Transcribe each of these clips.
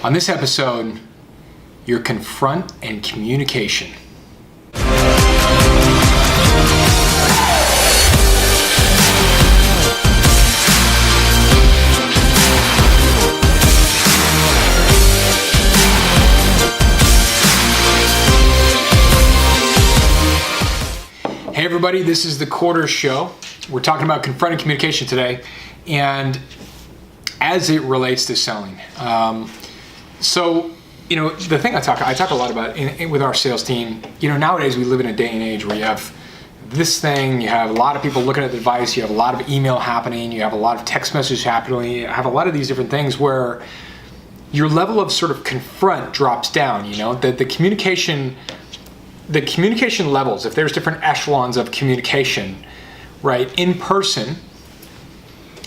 On this episode, your confront and communication. Hey everybody, this is the Quarter Show. We're talking about confronting communication today, and as it relates to selling. The thing I talk a lot about with our sales team. Nowadays we live in a day and age where you have this thing, you have a lot of people looking at the device, you have a lot of email happening, you have a lot of text messages happening, you have a lot of these different things where your level of sort of confront drops down. The communication levels, if there's different echelons of communication, right? In person,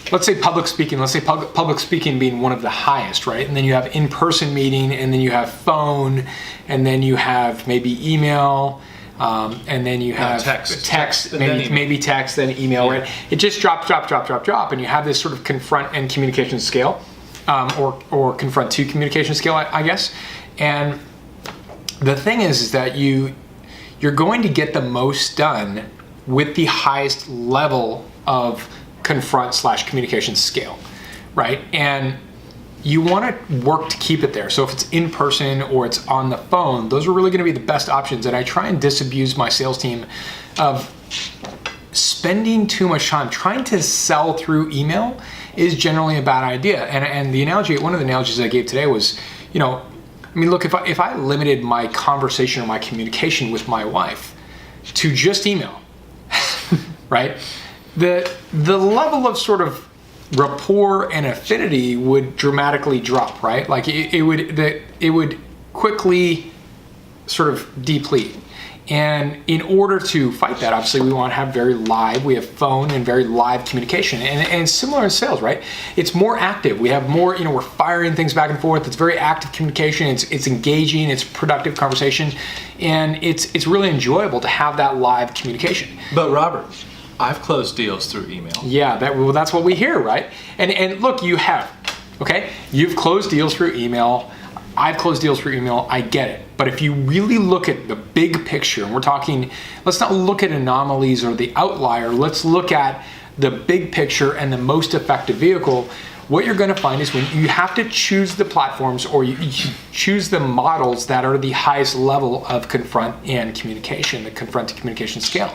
let's say public speaking being one of the highest, right? And then you have in-person meeting, and then you have phone, and then you have maybe email, and then you have text, maybe text, then email, right? It just drop, and you have this sort of confront and communication scale, or confront to communication scale, I guess. And the thing is that you're going to get the most done with the highest level of confront/communication scale, right? And you want to work to keep it there. So if it's in person or it's on the phone, those are really going to be the best options. And I try and disabuse my sales team of spending too much time trying to sell through email is generally a bad idea. And one of the analogies I gave today was, look, if I limited my conversation or my communication with my wife to just email, right? The level of sort of rapport and affinity would dramatically drop, right? Like it would quickly sort of deplete. And in order to fight that, obviously we want to have we have phone and very live communication. And similar in sales, right? It's more active. We have more, we're firing things back and forth. It's very active communication. It's engaging, it's productive conversation. And it's really enjoyable to have that live communication. But Robert, I've closed deals through email. Yeah, that's what we hear, right? And look, you have, okay? You've closed deals through email. I've closed deals through email. I get it. But if you really look at the big picture, and we're talking, let's not look at anomalies or the outlier. Let's look at the big picture and the most effective vehicle. What you're going to find is when you have to choose the platforms or you choose the models that are the highest level of confront and communication, the confront to communication scale.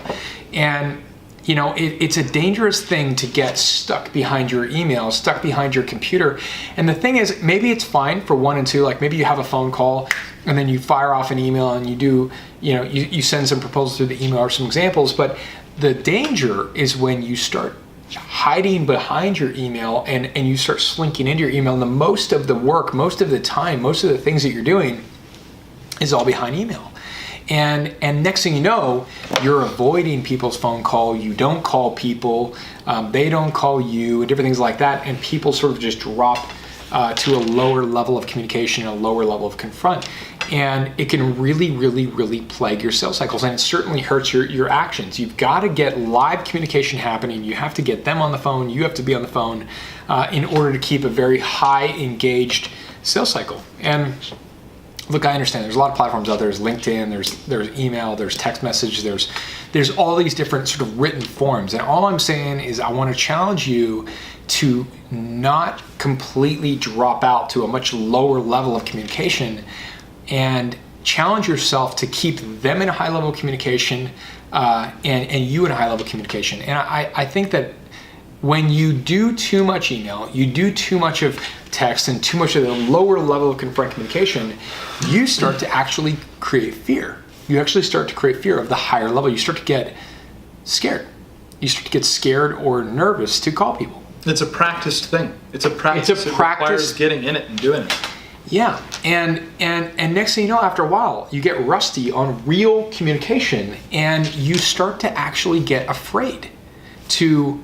And it's a dangerous thing to get stuck behind your email, stuck behind your computer. And the thing is, maybe it's fine for 1 and 2, like maybe you have a phone call and then you fire off an email and you send some proposals through the email or some examples. But the danger is when you start hiding behind your email and you start slinking into your email, and the most of the work, most of the time, most of the things that you're doing is all behind email. And next thing you know, you're avoiding people's phone call. You don't call people. They don't call you, and different things like that. And people sort of just drop to a lower level of communication, a lower level of confront. And it can really, really, really plague your sales cycles. And it certainly hurts your actions. You've got to get live communication happening. You have to get them on the phone. You have to be on the phone in order to keep a very high engaged sales cycle. And look, I understand there's a lot of platforms out there. There's LinkedIn, there's email, there's text message, there's all these different sort of written forms. And all I'm saying is I want to challenge you to not completely drop out to a much lower level of communication, and challenge yourself to keep them in a high level of communication and you in a high level of communication. And I think that when you do too much email, you do too much of text and too much of the lower level of confront communication, you start to actually create fear. You actually start to create fear of the higher level. You start to get scared. You start to get scared or nervous to call people. It's a practiced thing. It's a practice. It requires getting in it and doing it. Yeah, and next thing you know, after a while, you get rusty on real communication, and you start to actually get afraid to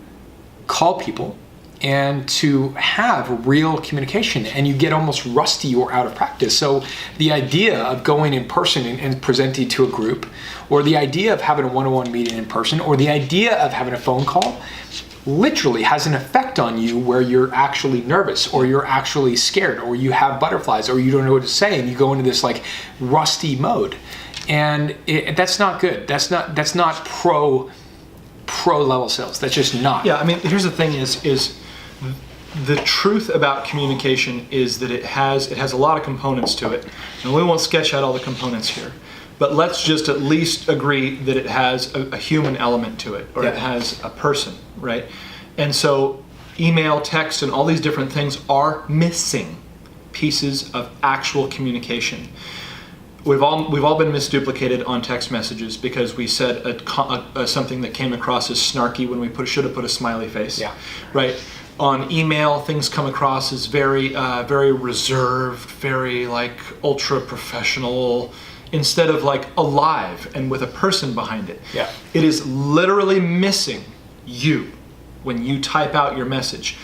call people and to have real communication, and you get almost rusty or out of practice. So the idea of going in person and presenting to a group, or the idea of having a one-on-one meeting in person, or the idea of having a phone call, literally has an effect on you where you're actually nervous, or you're actually scared, or you have butterflies, or you don't know what to say, and you go into this like rusty mode. And that's not good. That's not pro level sales. That's just not. Yeah, I mean, here's the thing is the truth about communication is that it has a lot of components to it. And we won't sketch out all the components here. But let's just at least agree that it has a human element to it, or it has a person, right? And so email, text, and all these different things are missing pieces of actual communication. We've all been misduplicated on text messages because we said something that came across as snarky when we should have put a smiley face. Yeah. Right. On email, things come across as very reserved, very like ultra professional, instead of like alive and with a person behind it. Yeah. It is literally missing you when you type out your message.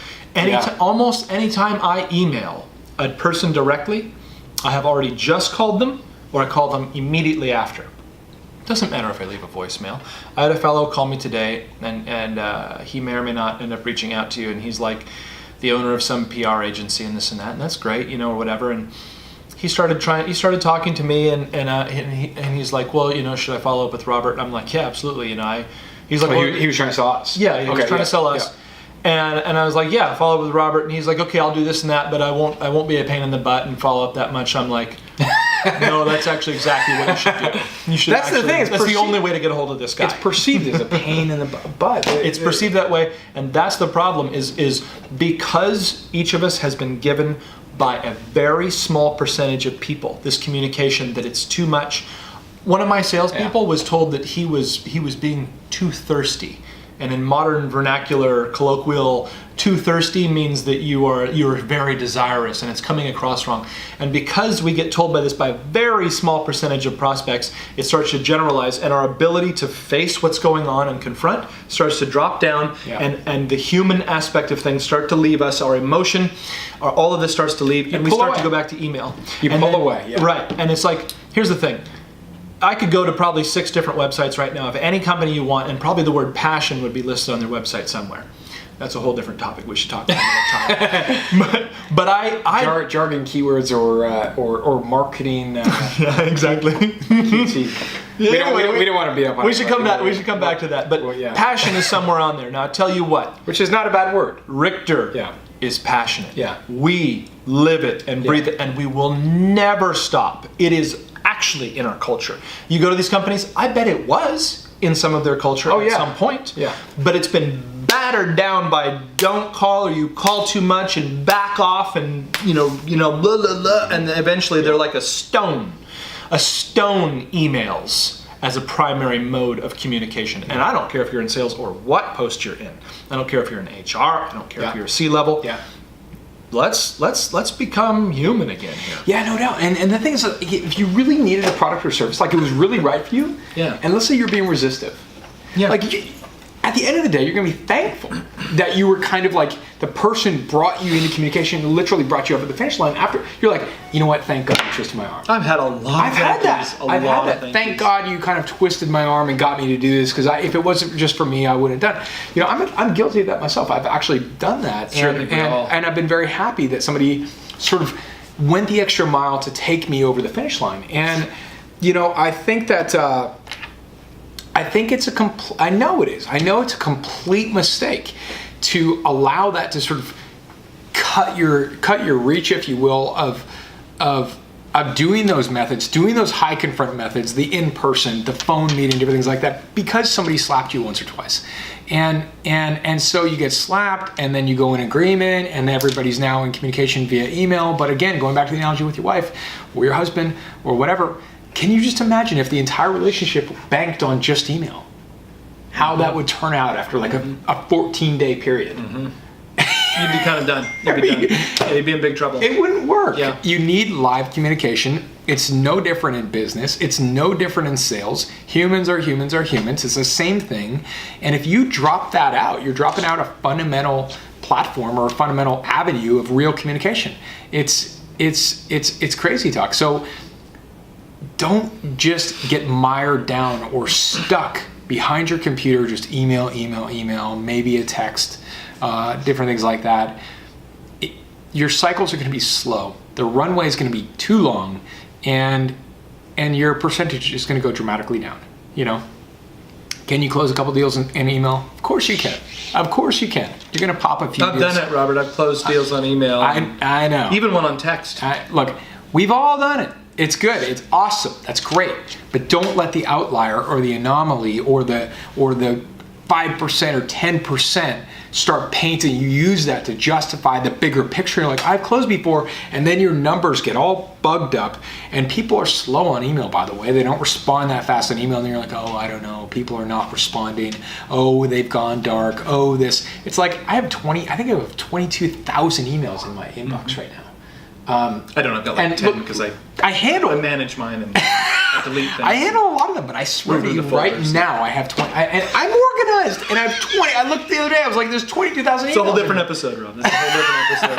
Almost anytime I email a person directly, I have already just called them, or I call them immediately after. It doesn't matter if I leave a voicemail. I had a fellow call me today, and he may or may not end up reaching out to you, and he's like the owner of some PR agency and this and that, and that's great, or whatever. And he started talking to me, and he's like, well, should I follow up with Robert? And I'm like, yeah, absolutely. He's like, well, he was trying to sell us. Yeah, he was trying to sell us. Yeah. And I was like, yeah, follow up with Robert. And he's like, okay, I'll do this and that, but I won't be a pain in the butt and follow up that much. I'm like, no, that's actually exactly what you should do. You should. That's the thing. That's the only way to get a hold of this guy. It's perceived as a pain in the butt. It's perceived that way, and that's the problem. Is because each of us has been given by a very small percentage of people this communication that it's too much. One of my salespeople was told that he was being too thirsty. And in modern vernacular, colloquial, too thirsty means that you're very desirous, and it's coming across wrong. And because we get told by this by a very small percentage of prospects, it starts to generalize, and our ability to face what's going on and confront starts to drop down, and the human aspect of things start to leave us. Our emotion, all of this starts to leave, and we start to go back to email. You pull away. Yeah. Right, and it's like, here's the thing. I could go to probably 6 different websites right now of any company you want, and probably the word passion would be listed on their website somewhere. That's a whole different topic we should talk about another time. but I jargon keywords or marketing. Yeah, exactly. We don't want to be up on we should come back to that. But passion is somewhere on there. Now I tell you what, which is not a bad word. Richter is passionate. Yeah. We live it and breathe it, and we will never stop. It is actually in our culture. You go to these companies, I bet it was in some of their culture at some point. Yeah. But it's been battered down by don't call, or you call too much and back off, and blah blah blah, and eventually they're like a stone emails as a primary mode of communication. And I don't care if you're in sales or what post you're in. I don't care if you're in HR, I don't care if you're C-level. Yeah. Let's become human again here. Yeah, no doubt. And the thing is, if you really needed a product or service, like it was really right for you, and let's say you're being resistive, like at the end of the day, you're going to be thankful that you were kind of like the person brought you into communication, literally brought you up at the finish line. After you're like, you know what? Thank God you twisted my arm. I've had that. Thank God you kind of twisted my arm and got me to do this, because if it wasn't just for me, I wouldn't have done it. I'm guilty of that myself. I've actually done that, and I've been very happy that somebody sort of went the extra mile to take me over the finish line. And I think that. I know it's a complete mistake to allow that to sort of cut your reach, if you will, of doing those methods, doing those high confront methods, the in-person, the phone meeting, different things like that, because somebody slapped you once or twice. And so you get slapped, and then you go in agreement, and everybody's now in communication via email. But again, going back to the analogy with your wife or your husband or whatever, can you just imagine if the entire relationship banked on just email? How that would turn out after like a 14-day period. Mm-hmm. You'd be kind of done. You'd be in big trouble. It wouldn't work. Yeah. You need live communication. It's no different in business. It's no different in sales. Humans are humans are humans. It's the same thing. And if you drop that out, you're dropping out a fundamental platform or a fundamental avenue of real communication. It's crazy talk. So don't just get mired down or stuck behind your computer, just email, maybe a text, different things like that, your cycles are going to be slow. The runway is going to be too long, and your percentage is going to go dramatically down. Can you close a couple deals in email? Of course you can. Of course you can. You're going to pop a few I've deals. done it, Robert. I've closed deals on email. I know. Even one on text. Look, we've all done it. It's good. It's awesome. That's great. But don't let the outlier or the anomaly or the 5% or 10% start painting. You use that to justify the bigger picture. You're like, I've closed before, and then your numbers get all bugged up. And people are slow on email, by the way. They don't respond that fast on email, and you're like, oh, I don't know. People are not responding. Oh, they've gone dark. Oh, this. It's like I have 22,000 emails in my inbox right now. I don't know. I've got like 10 because I manage mine and I delete things. I handle a lot of them, but I swear to you, right now I have 20. And I'm organized, and I have 20. I looked the other day. I was like, "There's 22,000 emails." It's a whole different episode, Rob. That's a whole different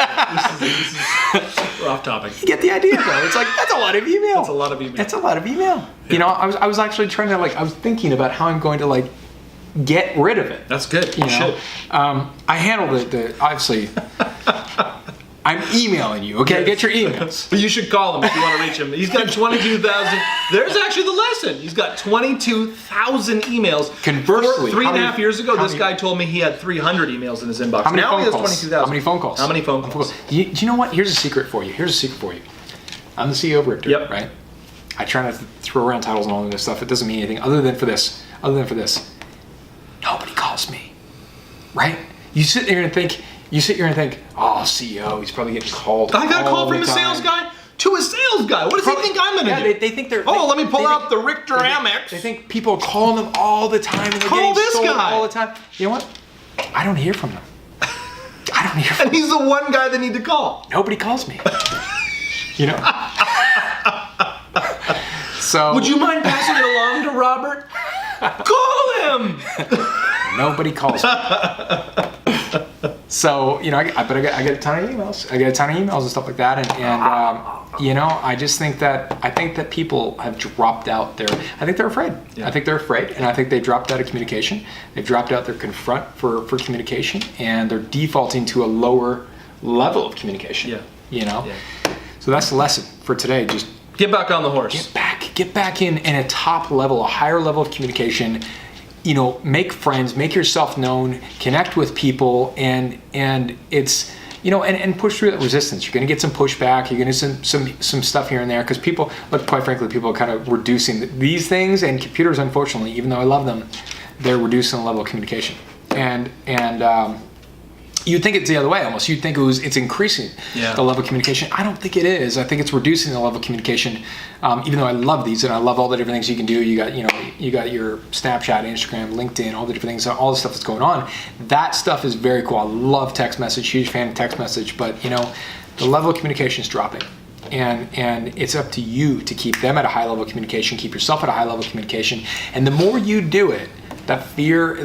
episode. We're off topic. You get the idea, though. It's like that's a lot of email. That's a lot of email. That's a lot of email. Yeah. I was actually trying to I was thinking about how I'm going to get rid of it. That's good. You should. I handle the obviously. I'm emailing you, okay? Yes. Get your emails. But you should call him if you want to reach him. He's got 22,000. There's actually the lesson. He's got 22,000 emails. Conversely, 3.5 years ago, this guy told me he had 300 emails in his inbox. How many now phone he has calls? 22,000. How many phone calls? How many phone calls? Do you know what? Here's a secret for you. I'm the CEO of Richter, yep. Right? I try not to throw around titles and all of this stuff. It doesn't mean anything other than for this. Nobody calls me, right? You sit there and think, oh, CEO, he's probably getting called. I got a call from a sales guy to a sales guy. What does he think I'm going to do? They think they're... let me pull out the Richter Amex. They think people are calling them all the time. And they're call getting this sold guy. All the time. You know what? I don't hear from them. And he's the one guy they need to call. Nobody calls me. So... Would you mind passing it along to Robert? Call him! Nobody calls me. So, I get a ton of emails. I get a ton of emails and stuff like that. And I just think that people have dropped out there. I think they're afraid. Yeah. I think they're afraid. And I think they dropped out of communication. They've dropped out their Confront for communication. And they're defaulting to a lower level of communication. Yeah. So that's the lesson for today. Just get back on the horse. Get back in a top level, a higher level of communication. Make friends, make yourself known, connect with people, and it's and push through that resistance. You're going to get some pushback. You're going to get some stuff here and there because people, quite frankly, people are kind of reducing these things, and computers, unfortunately, even though I love them, they're reducing the level of communication. And you'd think it's the other way almost. You'd think it's increasing the level of communication. I don't think it is. I think it's reducing the level of communication. Even though I love these and I love all the different things you can do. You got your Snapchat, Instagram, LinkedIn, all the different things, all the stuff that's going on. That stuff is very cool. I love text message, huge fan of text message, but the level of communication is dropping. And it's up to you to keep them at a high level of communication, keep yourself at a high level of communication. And the more you do it, the fear,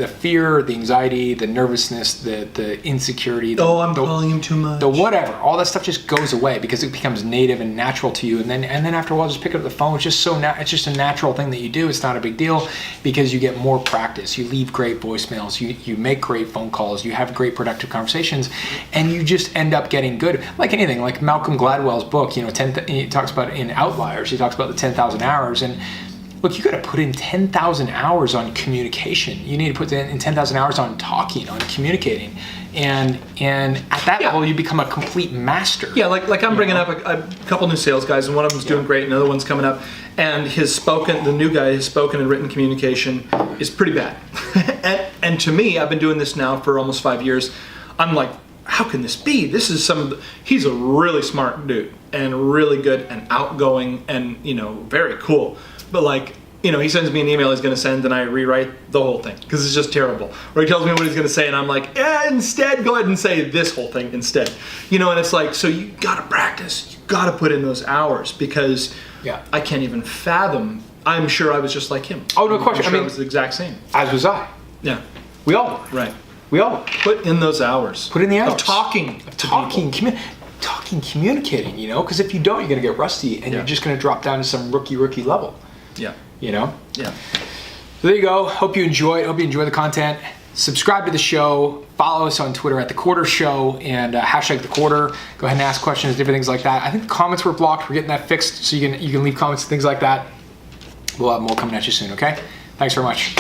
the anxiety, the nervousness, the insecurity. I'm calling him too much. The whatever, all that stuff just goes away because it becomes native and natural to you. And then after a while, just pick up the phone. It's just it's just a natural thing that you do. It's not a big deal because you get more practice. You leave great voicemails. You make great phone calls. You have great productive conversations, and you just end up getting good. Like anything, like Malcolm Gladwell's book. He talks about in Outliers. He talks about the 10,000 hours and. Look, you got to put in 10,000 hours on communication. You need to put in 10,000 hours on talking, on communicating, and at that level, you become a complete master. Yeah, like I'm bringing up a couple new sales guys, and one of them's doing great, and another one's coming up, and the new guy, his spoken and written communication is pretty bad. and to me, I've been doing this now for almost 5 years. I'm like, how can this be? He's a really smart dude and really good and outgoing and very cool. But he sends me an email he's going to send and I rewrite the whole thing because it's just terrible. Or he tells me what he's going to say and I'm like, instead, go ahead and say this whole thing instead. And it's like, so you got to practice. You got to put in those hours because I can't even fathom. I'm sure I was just like him. Oh, no question. I was the exact same. As was I. Yeah. We all were. Right. We all put in those hours. Put in the hours. Of talking, communicating, because if you don't, you're going to get rusty and you're just going to drop down to some rookie level. Yeah. Yeah. So there you go. Hope you enjoy it. Hope you enjoy the content. Subscribe to the show. Follow us on Twitter at The Quarter Show and hashtag The Quarter. Go ahead and ask questions, different things like that. I think the comments were blocked. We're getting that fixed, so you can leave comments and things like that. We'll have more coming at you soon, okay? Thanks very much.